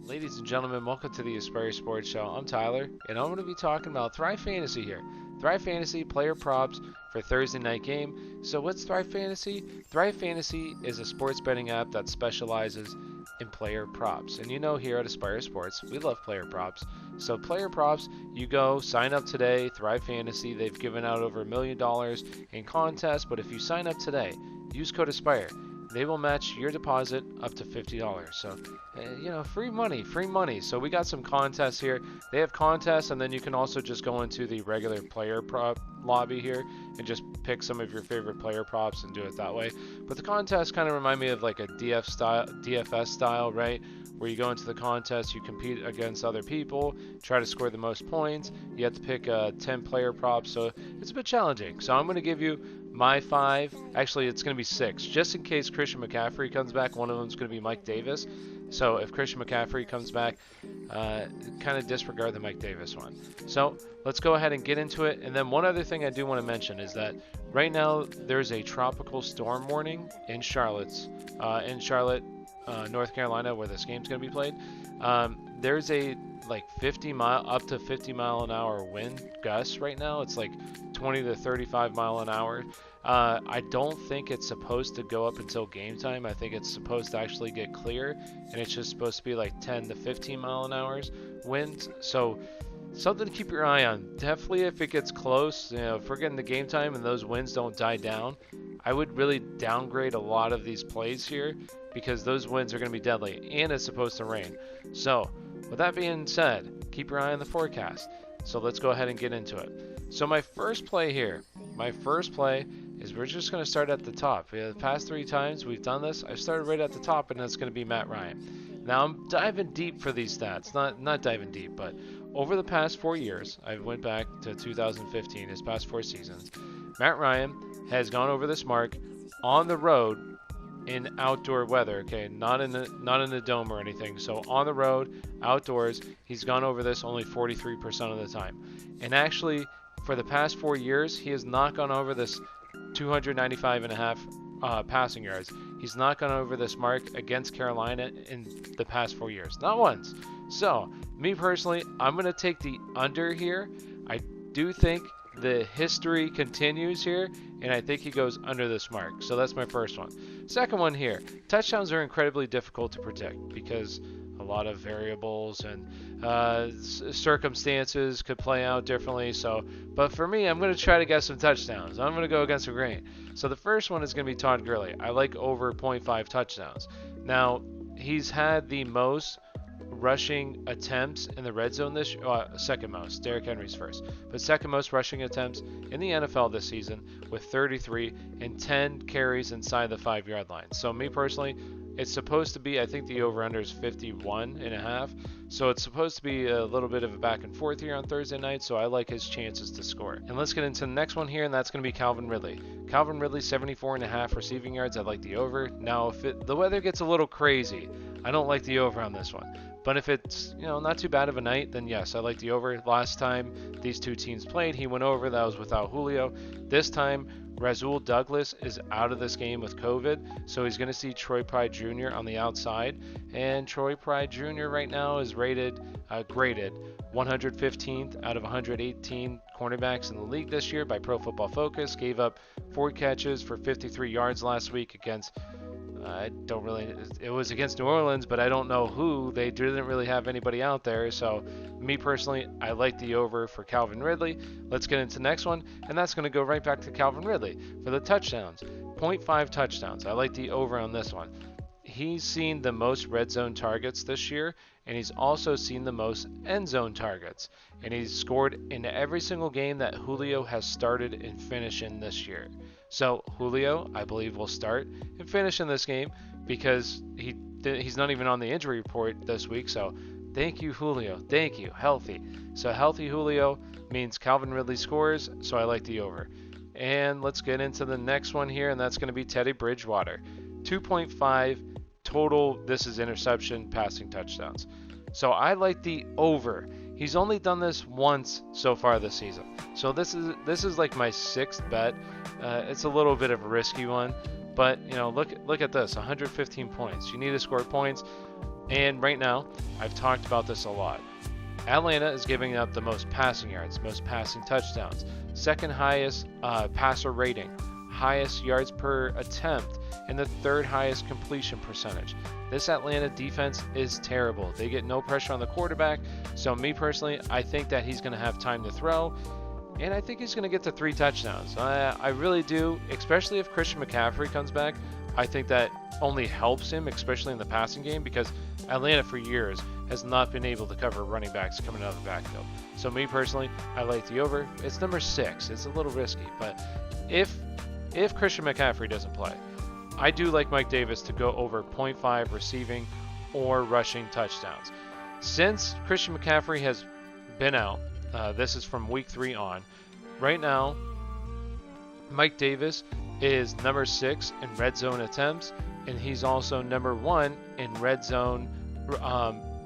Ladies and gentlemen, welcome to the Aspire Sports Show. I'm Tyler, and I'm going to be talking about Thrive Fantasy here. Thrive Fantasy player props for Thursday night game. So what's Thrive Fantasy? Thrive Fantasy is a sports betting app that specializes in player props. And you know here at Aspire Sports, we love player props. So player props, you go sign up today, Thrive Fantasy. They've given out over $1 million in contests, but if you sign up today, use code Aspire. They will match your deposit up to $50. So, free money, free money. So we got some contests here. They have contests, and then you can also just go into the regular player prop lobby here and just pick some of your favorite player props and do it that way. But the contests kind of remind me of like a DFS style, right? Where you go into the contest, you compete against other people, try to score the most points. You have to pick 10 player props, so it's a bit challenging. So I'm going to give you my 5. Actually, it's going to be 6. Just in case Christian McCaffrey comes back, one of them is going to be Mike Davis. So if Christian McCaffrey comes back, kind of disregard the Mike Davis one. So let's go ahead and get into it. And then one other thing I do want to mention is that right now there's a tropical storm warning in Charlotte, North Carolina, where this game's going to be played. There's a like up to 50 mile an hour wind gusts right now. It's like 20 to 35 mile an hour. I don't think it's supposed to go up until game time. I think it's supposed to actually get clear, and it's just supposed to be like 10 to 15 mile an hour winds. So something to keep your eye on. Definitely if it gets close, if we're getting to game time and those winds don't die down, I would really downgrade a lot of these plays here because those winds are going to be deadly, and it's supposed to rain. So with that being said, keep your eye on the forecast. So let's go ahead and get into it. So my first play is we're just going to start at the top. The past 3 times we've done this, I've started right at the top, and that's going to be Matt Ryan. Now I'm diving deep for these stats. Not diving deep, but over the past 4 years, I went back to 2015, his past 4 seasons. Matt Ryan has gone over this mark on the road in outdoor weather, okay, not in the dome or anything. So on the road, outdoors, he's gone over this only 43% of the time. And actually, for the past 4 years, he has not gone over this 295.5 passing yards. He's not gone over this mark against Carolina in the past 4 years, not once. So me personally, I'm going to take the under here. I do think the history continues here, and I think he goes under this mark. So that's my first one. Second one here, touchdowns are incredibly difficult to predict because a lot of variables and circumstances could play out differently. But for me, I'm going to try to get some touchdowns. I'm going to go against the grain. So the first one is going to be Todd Gurley. I like over 0.5 touchdowns. Now, he's had the most rushing attempts in the red zone this second most. Derrick Henry's first, but second most rushing attempts in the NFL this season with 33 and 10 carries inside the 5-yard line. So me personally, it's supposed to be, I think the over-under is 51.5. So it's supposed to be a little bit of a back and forth here on Thursday night. So I like his chances to score. And let's get into the next one here, and that's going to be Calvin Ridley. Calvin Ridley, 74.5 receiving yards. I like the over. Now, if the weather gets a little crazy, I don't like the over on this one. But if it's, not too bad of a night, then yes, I like the over. Last time these two teams played, he went over. That was without Julio. This time, Rasul Douglas is out of this game with COVID, so he's going to see Troy Pride Jr. on the outside. And Troy Pride Jr. right now is graded 115th out of 118 cornerbacks in the league this year by Pro Football Focus. Gave up 4 catches for 53 yards last week against it was against New Orleans, but I don't know who. They didn't really have anybody out there. So me personally, I like the over for Calvin Ridley. Let's get into the next one, and that's going to go right back to Calvin Ridley for the touchdowns. 0.5 touchdowns. I like the over on this one. He's seen the most red zone targets this year, and he's also seen the most end zone targets. And he's scored in every single game that Julio has started and finished in this year. So Julio, I believe, will start and finish in this game because he's not even on the injury report this week. So thank you, Julio. Thank you. Healthy. So healthy Julio means Calvin Ridley scores, so I like the over. And let's get into the next one here, and that's going to be Teddy Bridgewater. 2.5 total, this is interception, passing touchdowns. So I like the over. He's only done this once so far this season. So this is like my 6th bet. It's a little bit of a risky one, but look at this, 115 points. You need to score points. And right now, I've talked about this a lot. Atlanta is giving up the most passing yards, most passing touchdowns, second highest passer rating, highest yards per attempt, and the third highest completion percentage. This Atlanta defense is terrible. They get no pressure on the quarterback. So me personally, I think that he's going to have time to throw. And I think he's going to get to 3 touchdowns. I really do, especially if Christian McCaffrey comes back. I think that only helps him, especially in the passing game, because Atlanta for years has not been able to cover running backs coming out of the backfield. So me personally, I like the over. It's number 6. It's a little risky, but if Christian McCaffrey doesn't play, I do like Mike Davis to go over 0.5 receiving or rushing touchdowns. Since Christian McCaffrey has been out, this is from week 3 on. Right now, Mike Davis is number 6 in red zone attempts, and he's also number 1 in red zone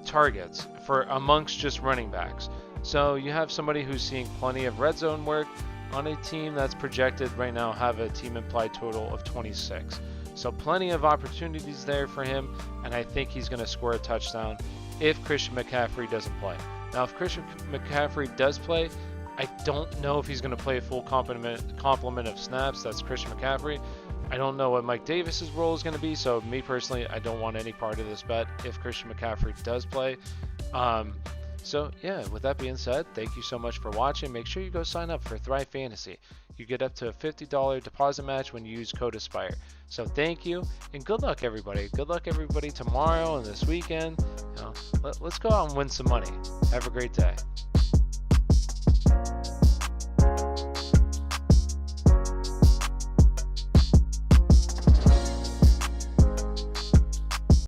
targets for amongst just running backs. So you have somebody who's seeing plenty of red zone work on a team that's projected right now have a team implied total of 26. So plenty of opportunities there for him, and I think he's going to score a touchdown if Christian McCaffrey doesn't play. Now, if Christian McCaffrey does play, I don't know if he's going to play a full complement of snaps. That's Christian McCaffrey. I don't know what Mike Davis's role is going to be, so me personally, I don't want any part of this bet if Christian McCaffrey does play. So yeah, with that being said, thank you so much for watching. Make sure you go sign up for Thrive Fantasy. You get up to a $50 deposit match when you use code ASPIRE. So thank you, and good luck everybody. Good luck everybody tomorrow and this weekend. Let's go out and win some money. Have a great day.